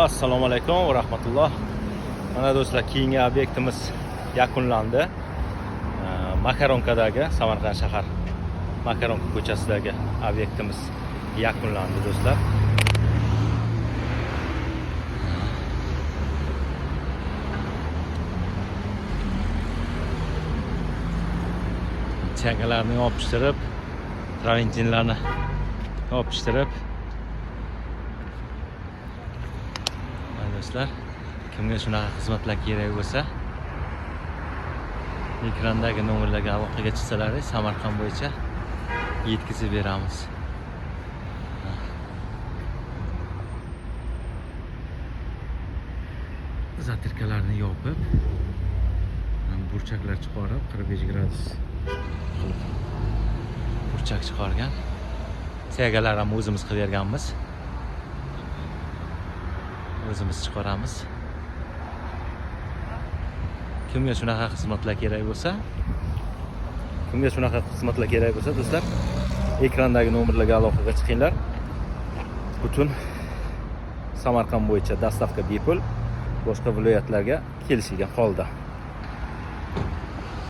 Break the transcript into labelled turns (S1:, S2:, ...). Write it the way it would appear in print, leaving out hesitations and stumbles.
S1: Assalomu alaykum va rahmatulloh. Mana do'stlar, keyingi obyektimiz yakunlandi. Makaronkadagi, Samarqand shahar Makaronka ko'chasidagi obyektimiz yakunlandi do'stlar. Chakalarni yopishtirib, traventinlarni yopishtirib, do'stlar, kimga shunaqa xizmatlar kerak bo'lsa, ekrandagi nomerlarga aloqaga chiqsalaringiz, Samarqand bo'yicha yetkazib beramiz. Zatirkalarni yopib, burchaklar chiqarib, 45 gradus burchak chiqargan. Segalar ham o'zimiz qilib berganmiz. O'zimiz chiqaramiz. Kimga shunaqa xizmatlar kerak bo'lsa, do'stlar, ekrandagi nomerlarga aloqaga chiqinglar. Butun Samarqand bo'yicha dastavka bepul, boshqa viloyatlarga kelishilgan holda.